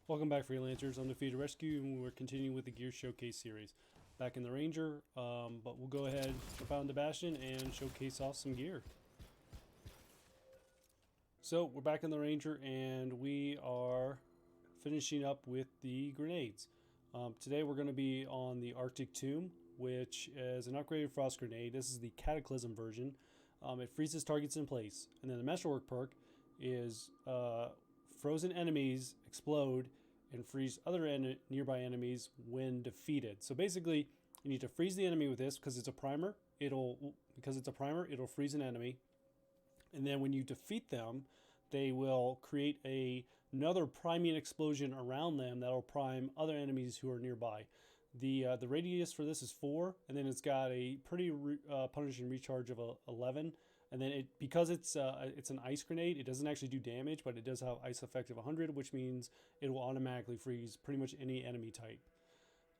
Welcome back, Freelancers. I'm Defeated Rescue, and we're continuing with the Gear Showcase series. Back in the Ranger, but we'll go ahead, jump out into Bastion, and showcase off some gear. So, we're back in the Ranger, and we are finishing up with the grenades. Today we're going to be on the Arctic Tomb, which is an upgraded frost grenade. This is the Cataclysm version. It freezes targets in place. And then the Masterwork perk is frozen enemies explode and freeze other nearby enemies when defeated. So basically, you need to freeze the enemy with this because it's a primer. It'll freeze an enemy, and then when you defeat them, they will create another priming explosion around them that'll prime other enemies who are nearby. The radius for this is 4, and then it's got a pretty punishing recharge of 11. And then because it's an ice grenade, it doesn't actually do damage, but it does have ice effect of 100, which means it will automatically freeze pretty much any enemy type.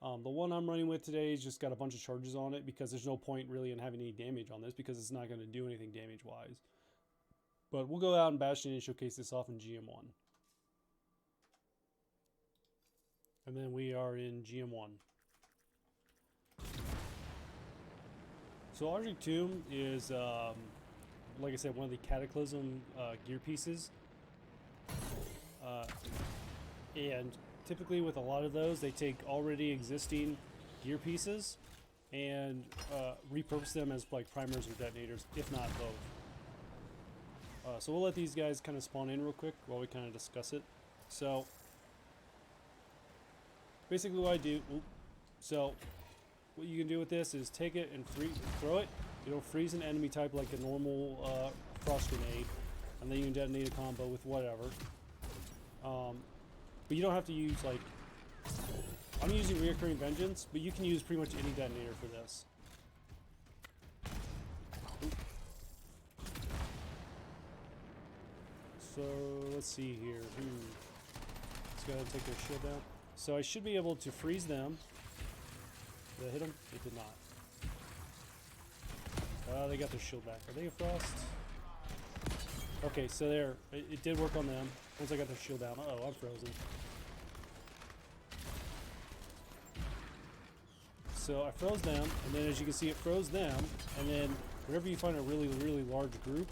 The one I'm running with today has just got a bunch of charges on it because there's no point really in having any damage on this because it's not going to do anything damage-wise. But we'll go out and Bastion and showcase this off in GM1. And then we are in GM1. So Arctic Tomb is, like I said, one of the Cataclysm gear pieces. And typically with a lot of those, they take already existing gear pieces and repurpose them as like primers or detonators, if not both. So we'll let these guys kind of spawn in real quick while we kind of discuss it. So basically what I do, so what you can do with this is take it and throw it. It'll freeze an enemy type like a normal frost grenade, and then you can detonate a combo with whatever. But you don't have to use, like, I'm using Reoccurring Vengeance, but you can use pretty much any detonator for this. So let's see here. Just gotta take their shield down. So I should be able to freeze them. Did I hit them? It did not. They got their shield back. Are they a frost? Okay, so there. It did work on them. Once I got their shield down. Uh-oh, I'm frozen. So I froze them, and then as you can see, it froze them. And then whenever you find a really, really large group,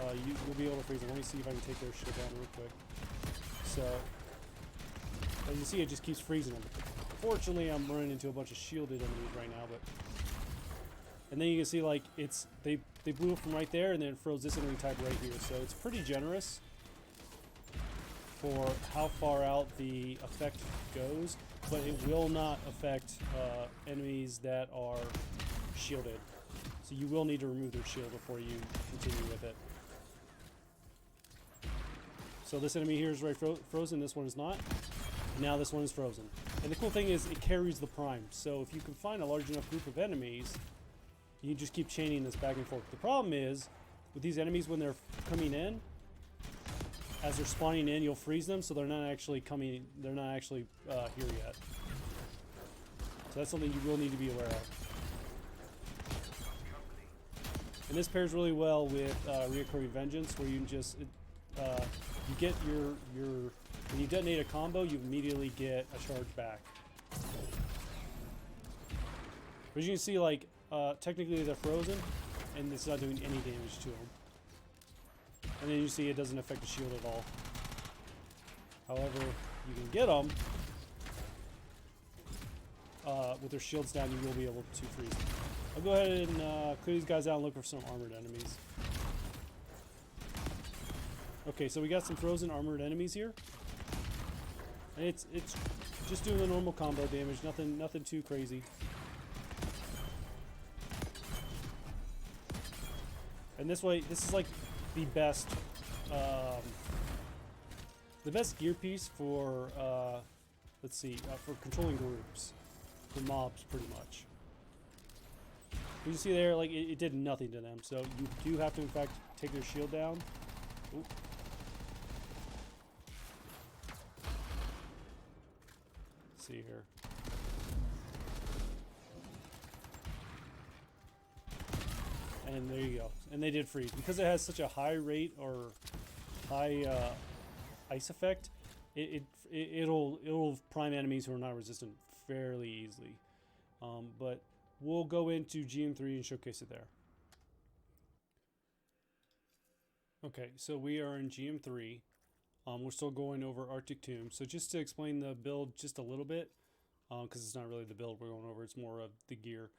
you'll be able to freeze them. Let me see if I can take their shield down real quick. So as you see, it just keeps freezing them. Fortunately, I'm running into a bunch of shielded enemies right now, but... And then you can see, like, they blew it from right there, and then it froze this enemy type right here. So it's pretty generous for how far out the effect goes, but it will not affect enemies that are shielded. So you will need to remove their shield before you continue with it. So this enemy here is right frozen, this one is not. Now this one is frozen. And the cool thing is it carries the prime. So if you can find a large enough group of enemies, you just keep chaining this back and forth. The problem is, with these enemies when they're coming in, as they're spawning in, you'll freeze them, so they're not actually here yet. So that's something you will need to be aware of. And this pairs really well with Reoccurring Vengeance, where you can just, you get when you detonate a combo, you immediately get a charge back. But as you can see, like, technically they're frozen, and it's not doing any damage to them. And then you see it doesn't affect the shield at all. However, you can get them with their shields down. You will be able to freeze them. I'll go ahead and clear these guys out and look for some armored enemies. Okay, so we got some frozen armored enemies here, and it's just doing the normal combo damage. Nothing too crazy. And this way, this is like the best gear piece for, let's see, for controlling groups, for mobs, pretty much. You see there, like, it did nothing to them, so you do have to, in fact, take their shield down. Ooh. Let's see here. And there you go. And they did freeze. Because it has such a high rate or high ice effect, it'll prime enemies who are not resistant fairly easily. But we'll go into GM3 and showcase it there. Okay, so we are in GM3. We're still going over Arctic Tomb. So just to explain the build just a little bit, because it's not really the build we're going over, it's more of the gear.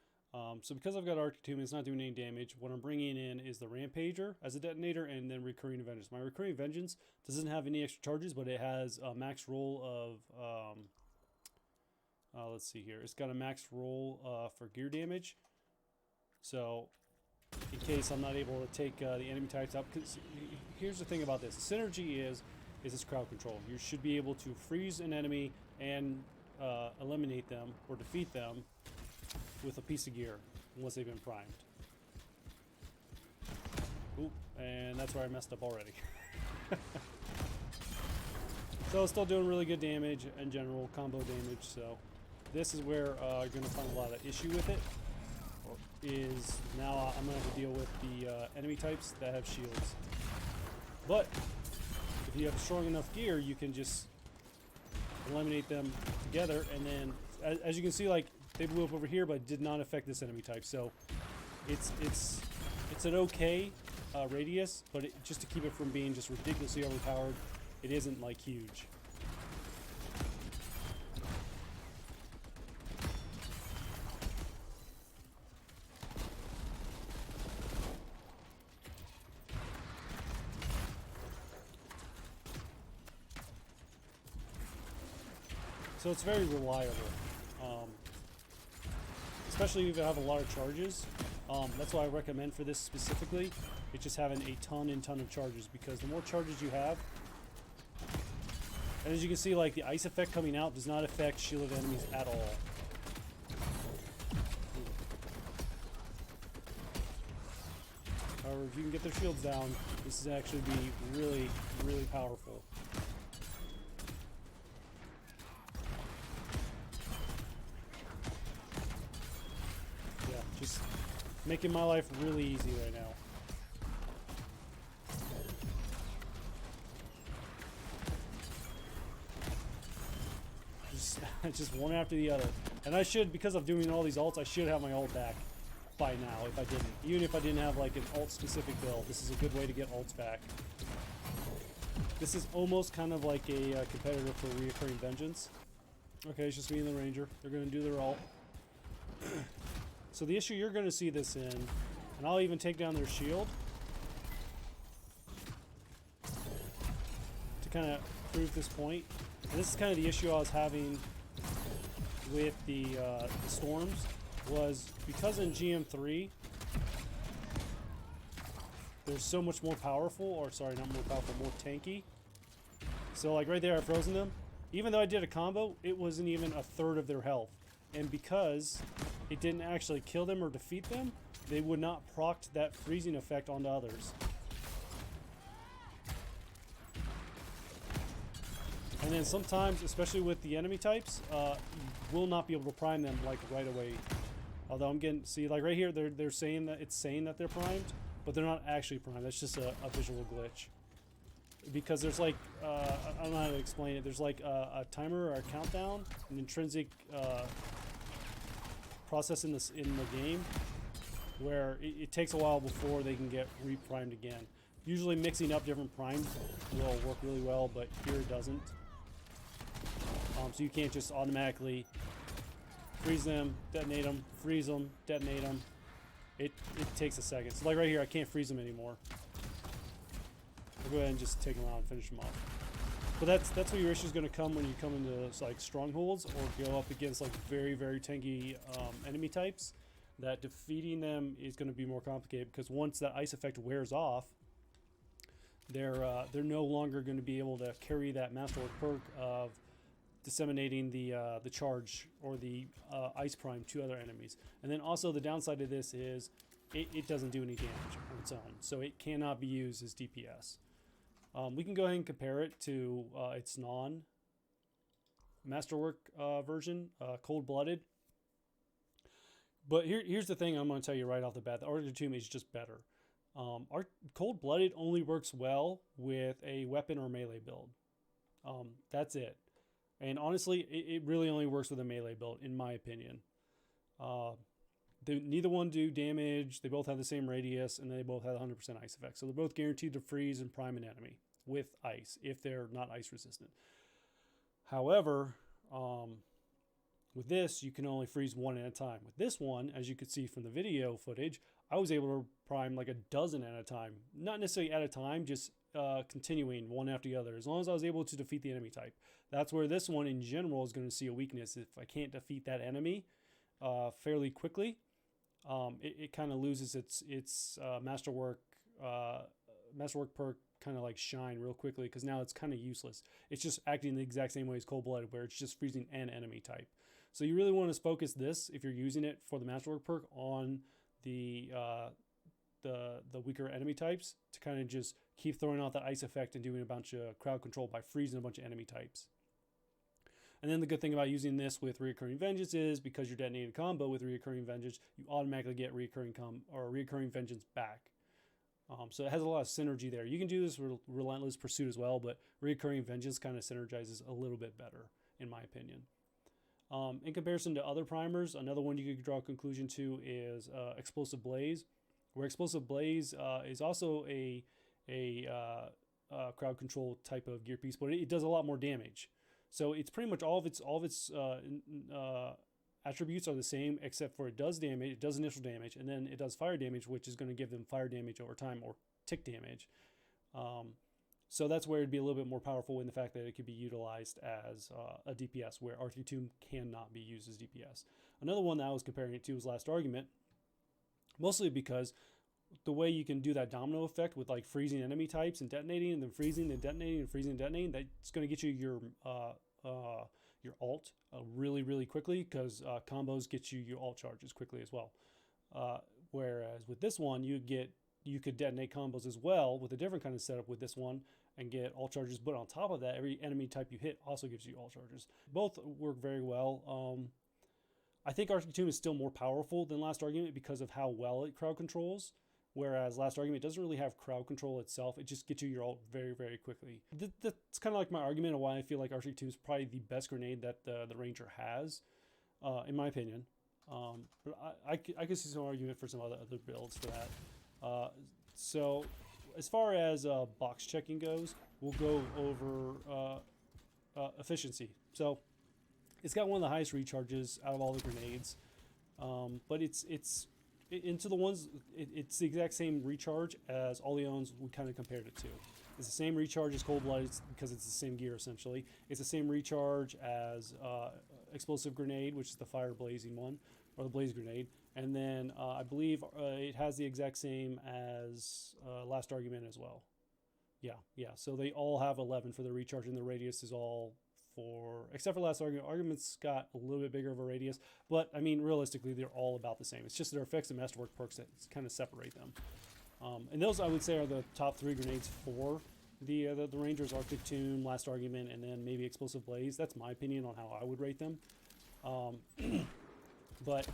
So because I've got Arctic Tomb, it's not doing any damage. What I'm bringing in is the Rampager as a detonator, and then Recurring Vengeance. My Recurring Vengeance doesn't have any extra charges, but it has a max roll of, let's see here. It's got a max roll for gear damage. So in case I'm not able to take the enemy types out, because here's the thing about this. The synergy is this crowd control. You should be able to freeze an enemy and eliminate them or defeat them with a piece of gear, unless they've been primed. Oop, and that's where I messed up already. So it's still doing really good damage in general, combo damage. So this is where you're going to find a lot of issue with it. Is now I'm going to have to deal with the enemy types that have shields. But if you have strong enough gear, you can just eliminate them together, and then as you can see, like, they blew up over here, but it did not affect this enemy type. So it's an okay radius, but just to keep it from being just ridiculously overpowered, it isn't like huge. So it's very reliable. Especially if you have a lot of charges. That's why I recommend for this specifically, it's just having a ton of charges, because the more charges you have, and as you can see, like, the ice effect coming out does not affect shielded enemies at all. However, if you can get their shields down, this is actually be really, really powerful. Just making my life really easy right now. Just one after the other. And I should, because of doing all these ults, I should have my ult back by now if I didn't. Even if I didn't have like an ult specific build, this is a good way to get ults back. This is almost kind of like a competitor for Reoccurring Vengeance. Okay, it's just me and the Ranger. They're going to do their ult. So the issue you're going to see this in, and I'll even take down their shield to kind of prove this point. And this is kind of the issue I was having with the storms, was because in GM3 they're so much more powerful, or sorry, not more powerful, more tanky. So like right there, I've frozen them. Even though I did a combo, it wasn't even a third of their health. And because it didn't actually kill them or defeat them, they would not proc that freezing effect onto others. And then sometimes, especially with the enemy types, you will not be able to prime them like right away. Although I'm getting, see, like right here, they're saying that it's saying that they're primed, but they're not actually primed. That's just a visual glitch. Because there's like, I don't know how to explain it. There's like a timer or a countdown, an intrinsic process in the game where it takes a while before they can get re-primed again. Usually mixing up different primes will work really well, but here it doesn't. So you can't just automatically freeze them, detonate them, freeze them, detonate them. It takes a second. So like right here, I can't freeze them anymore. I'll go ahead and just take them out and finish them off. But that's where your issue is going to come when you come into like strongholds or go up against like very, very tanky enemy types. That defeating them is going to be more complicated, because once that ice effect wears off, they're no longer going to be able to carry that masterwork perk of disseminating the charge or the ice prime to other enemies. And then also the downside of this is it doesn't do any damage on its own, so it cannot be used as DPS. We can go ahead and compare it to its non-masterwork version, cold-blooded. But here's the thing I'm going to tell you right off the bat. The Arctic Tomb is just better. Our cold-blooded only works well with a weapon or melee build. That's it. And honestly, it really only works with a melee build, in my opinion. Uh, neither one do damage. They both have the same radius, and they both have 100% ice effect. So they're both guaranteed to freeze and prime an enemy with ice if they're not ice resistant. However, with this, you can only freeze one at a time. With this one, as you could see from the video footage, I was able to prime like a dozen at a time. Not necessarily at a time, just continuing one after the other. As long as I was able to defeat the enemy type. That's where this one in general is going to see a weakness. If I can't defeat that enemy fairly quickly, it kind of loses its masterwork perk, kind of like shine real quickly, because now it's kind of useless. It's just acting the exact same way as cold-blooded, where it's just freezing an enemy type. So you really want to focus this, if you're using it for the masterwork perk, on the weaker enemy types, to kind of just keep throwing out that ice effect and doing a bunch of crowd control by freezing a bunch of enemy types. And then the good thing about using this with Reoccurring Vengeance is, because you're detonating a combo with Reoccurring Vengeance, you automatically get Reoccurring Vengeance back. So it has a lot of synergy there. You can do this with Relentless Pursuit as well, but Reoccurring Vengeance kind of synergizes a little bit better, in my opinion. In comparison to other primers, another one you could draw a conclusion to is Explosive Blaze, where Explosive Blaze is also a crowd control type of gear piece, but it does a lot more damage. So it's pretty much all of its attributes are the same, except for it does damage, it does initial damage, and then it does fire damage, which is going to give them fire damage over time, or tick damage. So that's where it'd be a little bit more powerful in the fact that it could be utilized as a DPS, where R32 cannot be used as DPS. Another one that I was comparing it to was Last Argument, mostly because the way you can do that domino effect with like freezing enemy types and detonating, and then freezing and detonating and freezing and detonating, that's going to get you your ult really quickly, because combos get you your ult charges quickly as well. Whereas with this one, you could detonate combos as well with a different kind of setup with this one and get ult charges, but on top of that, every enemy type you hit also gives you ult charges. Both work very well. I think R32 is still more powerful than Last Argument because of how well it crowd controls. Whereas Last Argument doesn't really have crowd control itself. It just gets you your ult very quickly. That's kind of like my argument of why I feel like R32 is probably the best grenade that the Ranger has, in my opinion. But I could see some argument for some other builds for that. So as far as box checking goes, we'll go over efficiency. So it's got one of the highest recharges out of all the grenades, but it's into the ones, it's the exact same recharge as all the other ones we kind of compared it to. It's the same recharge as Cold-Blooded because it's the same gear essentially. It's the same recharge as Explosive Grenade, which is the fire blazing one, or the blaze grenade. And then I believe it has the exact same as Last Argument as well. Yeah. So they all have 11 for the recharge, and the radius is all except for Last Argument. Argument's got a little bit bigger of a radius, but I mean, realistically, they're all about the same. It's just their effects and masterwork perks that kind of separate them. And those, I would say, are the top 3 grenades for the Rangers: Arctic Tomb, Last Argument, and then maybe Explosive Blaze. That's my opinion on how I would rate them. But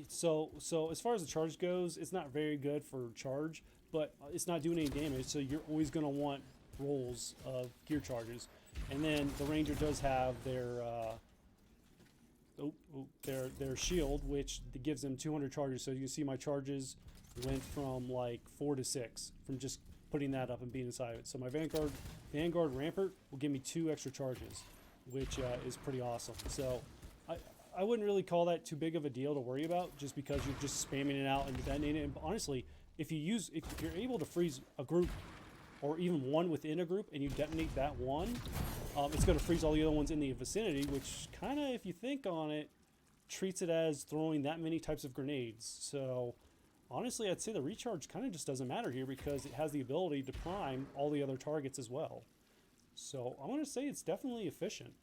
so as far as the charge goes, it's not very good for charge, but it's not doing any damage, so you're always going to want rolls of gear charges. And then the Ranger does have their shield, which gives them 200 charges. So you can see my charges went from like 4 to 6 from just putting that up and being inside of it. So my Vanguard Rampart will give me 2 extra charges, which is pretty awesome. So I wouldn't really call that too big of a deal to worry about, just because you're just spamming it out and detonating it. And honestly, if you're able to freeze a group, or even one within a group, and you detonate that one, it's going to freeze all the other ones in the vicinity, which kind of, if you think on it, treats it as throwing that many types of grenades. So honestly, I'd say the recharge kind of just doesn't matter here, because it has the ability to prime all the other targets as well. So I'm going to say it's definitely efficient.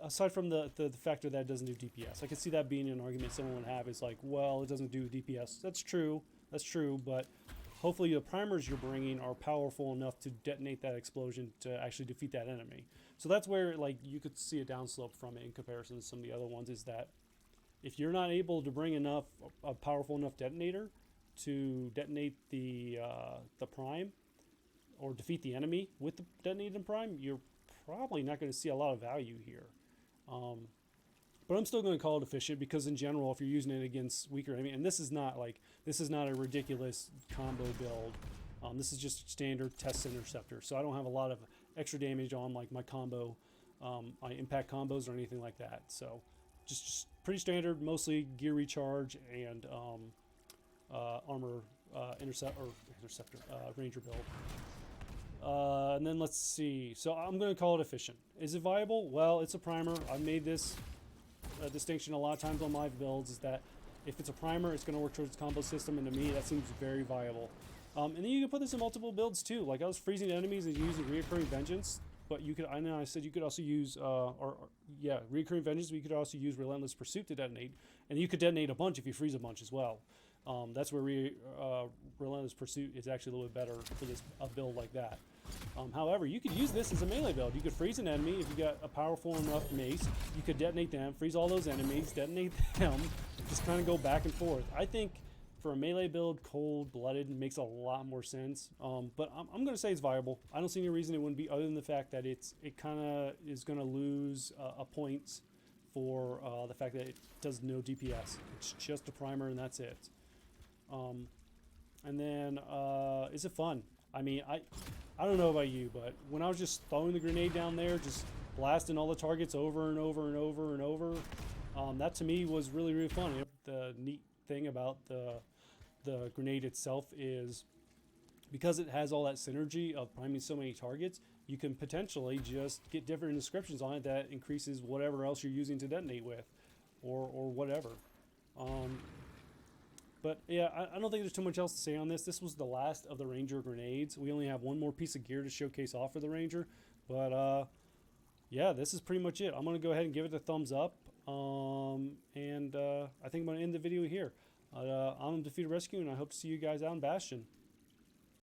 Aside from the factor that it doesn't do DPS. I could see that being an argument someone would have, is like, well, it doesn't do DPS. That's true, but hopefully the primers you're bringing are powerful enough to detonate that explosion to actually defeat that enemy. So that's where, like, you could see a downslope from it in comparison to some of the other ones, is that if you're not able to bring a powerful enough detonator to detonate the prime, or defeat the enemy with the detonated and prime, you're probably not going to see a lot of value here. But I'm still going to call it efficient because in general, if you're using it against weaker enemy, and this is not a ridiculous combo build. This is just standard test interceptor, so I don't have a lot of extra damage on like my combo, my impact combos or anything like that. So just pretty standard, mostly gear recharge and armor interceptor ranger build. And then let's see. So I'm going to call it efficient. Is it viable? Well, it's a primer. I've made this distinction a lot of times on my builds, is that if it's a primer, it's going to work towards the combo system, and to me, that seems very viable. And then you can put this in multiple builds too. Like I was freezing enemies and using reoccurring vengeance, but you could. I know I said you could also use reoccurring vengeance. But you could also use relentless pursuit to detonate, and you could detonate a bunch if you freeze a bunch as well. That's where relentless pursuit is actually a little bit better for this build like that. However, you could use this as a melee build. You could freeze an enemy if you got a powerful enough mace. You could detonate them, freeze all those enemies, detonate them, just kind of go back and forth. I think for a melee build, cold-blooded makes a lot more sense. But I'm going to say it's viable. I don't see any reason it wouldn't be, other than the fact that it kind of is going to lose a points for the fact that it does no DPS. It's just a primer and that's it. And then is it fun? I mean, I don't know about you, but when I was just throwing the grenade down there, just blasting all the targets over and over and over and over, that to me was really, really fun. The neat thing about the grenade itself is because it has all that synergy of priming so many targets, you can potentially just get different descriptions on it that increases whatever else you're using to detonate with, or whatever. But yeah, I don't think there's too much else to say on this. This was the last of the Ranger grenades. We only have one more piece of gear to showcase off for the Ranger. But yeah, this is pretty much it. I'm going to go ahead and give it a thumbs up. And I think I'm going to end the video here. I'm Defeated Rescue, and I hope to see you guys out in Bastion.